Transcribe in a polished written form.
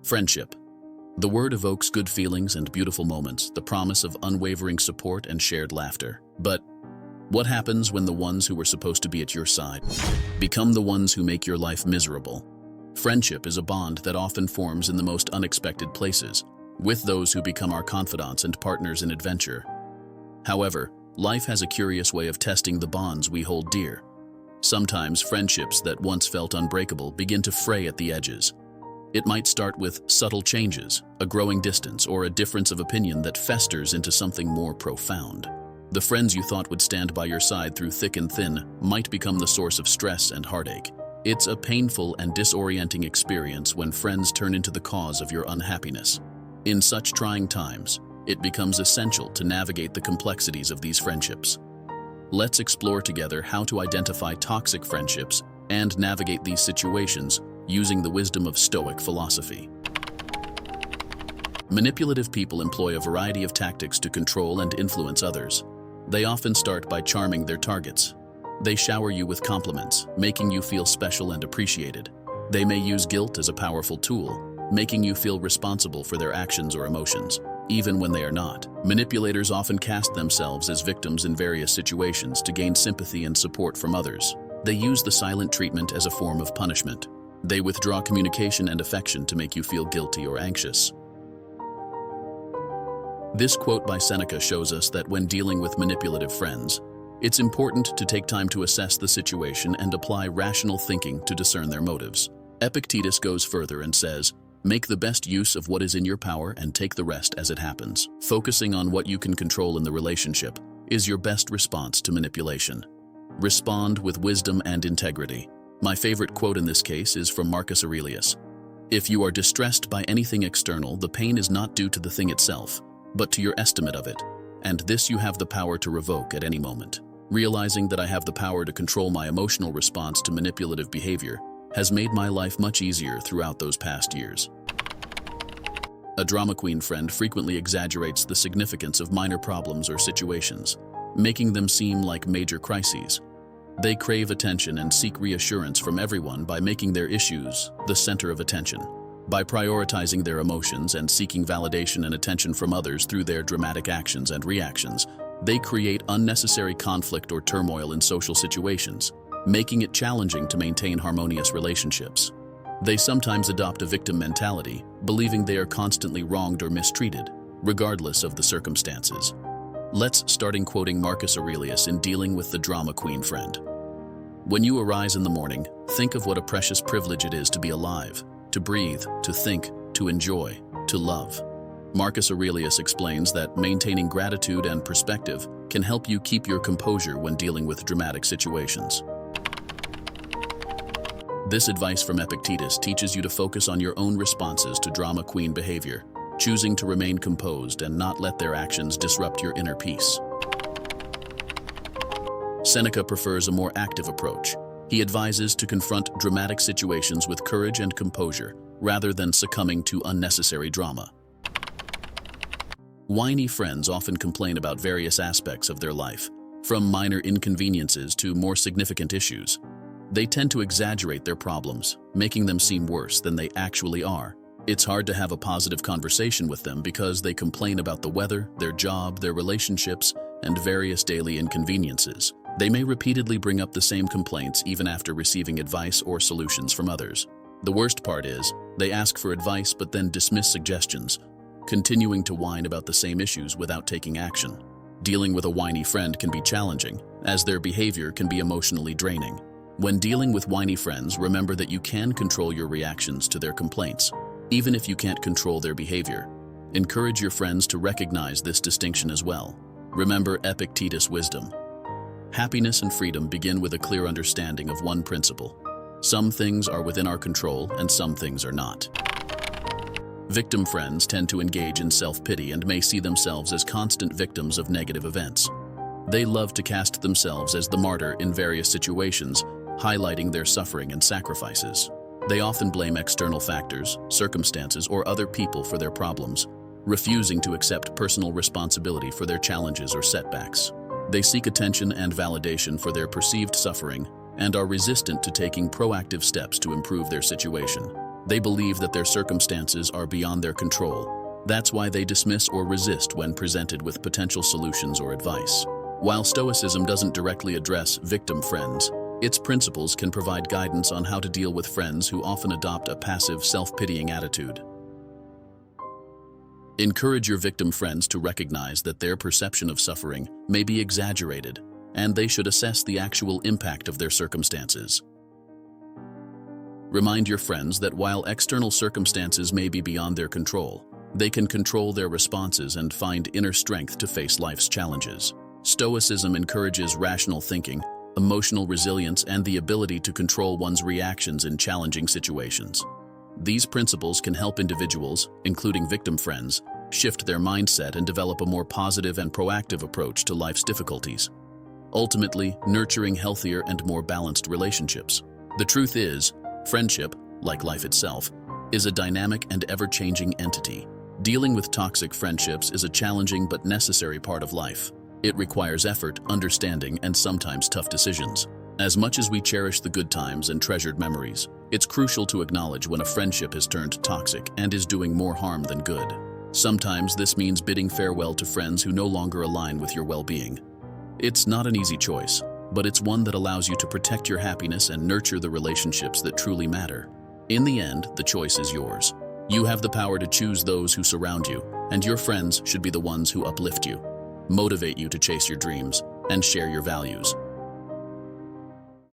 Friendship. The word evokes good feelings and beautiful moments, the promise of unwavering support and shared laughter. But what happens when the ones who were supposed to be at your side become the ones who make your life miserable? Friendship is a bond that often forms in the most unexpected places, with those who become our confidants and partners in adventure. However, life has a curious way of testing the bonds we hold dear. Sometimes friendships that once felt unbreakable begin to fray at the edges. It might start with subtle changes, a growing distance, or a difference of opinion that festers into something more profound. The friends you thought would stand by your side through thick and thin might become the source of stress and heartache. It's a painful and disorienting experience when friends turn into the cause of your unhappiness. In such trying times, it becomes essential to navigate the complexities of these friendships. Let's explore together how to identify toxic friendships and navigate these situations using the wisdom of Stoic philosophy. Manipulative people employ a variety of tactics to control and influence others. They often start by charming their targets. They shower you with compliments, making you feel special and appreciated. They may use guilt as a powerful tool, making you feel responsible for their actions or emotions, even when they are not. Manipulators often cast themselves as victims in various situations to gain sympathy and support from others. They use the silent treatment as a form of punishment. They withdraw communication and affection to make you feel guilty or anxious. This quote by Seneca shows us that when dealing with manipulative friends, it's important to take time to assess the situation and apply rational thinking to discern their motives. Epictetus goes further and says, "Make the best use of what is in your power and take the rest as it happens." Focusing on what you can control in the relationship is your best response to manipulation. Respond with wisdom and integrity. My favorite quote in this case is from Marcus Aurelius. "If you are distressed by anything external, the pain is not due to the thing itself, but to your estimate of it, and this you have the power to revoke at any moment." Realizing that I have the power to control my emotional response to manipulative behavior has made my life much easier throughout those past years. A drama queen friend frequently exaggerates the significance of minor problems or situations, making them seem like major crises. They crave attention and seek reassurance from everyone by making their issues the center of attention. By prioritizing their emotions and seeking validation and attention from others through their dramatic actions and reactions, they create unnecessary conflict or turmoil in social situations, making it challenging to maintain harmonious relationships. They sometimes adopt a victim mentality, believing they are constantly wronged or mistreated, regardless of the circumstances. Let's start quoting Marcus Aurelius in dealing with the drama queen friend. "When you arise in the morning, think of what a precious privilege it is to be alive, to breathe, to think, to enjoy, to love." Marcus Aurelius explains that maintaining gratitude and perspective can help you keep your composure when dealing with dramatic situations. This advice from Epictetus teaches you to focus on your own responses to drama queen behavior, choosing to remain composed and not let their actions disrupt your inner peace. Seneca prefers a more active approach. He advises to confront dramatic situations with courage and composure, rather than succumbing to unnecessary drama. Whiny friends often complain about various aspects of their life, from minor inconveniences to more significant issues. They tend to exaggerate their problems, making them seem worse than they actually are. It's hard to have a positive conversation with them because they complain about the weather, their job, their relationships, and various daily inconveniences. They may repeatedly bring up the same complaints even after receiving advice or solutions from others. The worst part is, they ask for advice but then dismiss suggestions, continuing to whine about the same issues without taking action. Dealing with a whiny friend can be challenging, as their behavior can be emotionally draining. When dealing with whiny friends, remember that you can control your reactions to their complaints, even if you can't control their behavior. Encourage your friends to recognize this distinction as well. Remember Epictetus' wisdom. Happiness and freedom begin with a clear understanding of one principle. Some things are within our control and some things are not. Victim friends tend to engage in self-pity and may see themselves as constant victims of negative events. They love to cast themselves as the martyr in various situations, highlighting their suffering and sacrifices. They often blame external factors, circumstances, or other people for their problems, refusing to accept personal responsibility for their challenges or setbacks. They seek attention and validation for their perceived suffering and are resistant to taking proactive steps to improve their situation. They believe that their circumstances are beyond their control. That's why they dismiss or resist when presented with potential solutions or advice. While Stoicism doesn't directly address victim friends, its principles can provide guidance on how to deal with friends who often adopt a passive, self-pitying attitude. Encourage your victim friends to recognize that their perception of suffering may be exaggerated, and they should assess the actual impact of their circumstances. Remind your friends that while external circumstances may be beyond their control, they can control their responses and find inner strength to face life's challenges. Stoicism encourages rational thinking, emotional resilience, and the ability to control one's reactions in challenging situations. These principles can help individuals, including victim friends, shift their mindset and develop a more positive and proactive approach to life's difficulties, ultimately nurturing healthier and more balanced relationships. The truth is, friendship, like life itself, is a dynamic and ever-changing entity. Dealing with toxic friendships is a challenging but necessary part of life. It requires effort, understanding, and sometimes tough decisions. As much as we cherish the good times and treasured memories, it's crucial to acknowledge when a friendship has turned toxic and is doing more harm than good. Sometimes this means bidding farewell to friends who no longer align with your well-being. It's not an easy choice, but it's one that allows you to protect your happiness and nurture the relationships that truly matter. In the end, the choice is yours. You have the power to choose those who surround you, and your friends should be the ones who uplift you, motivate you to chase your dreams, and share your values.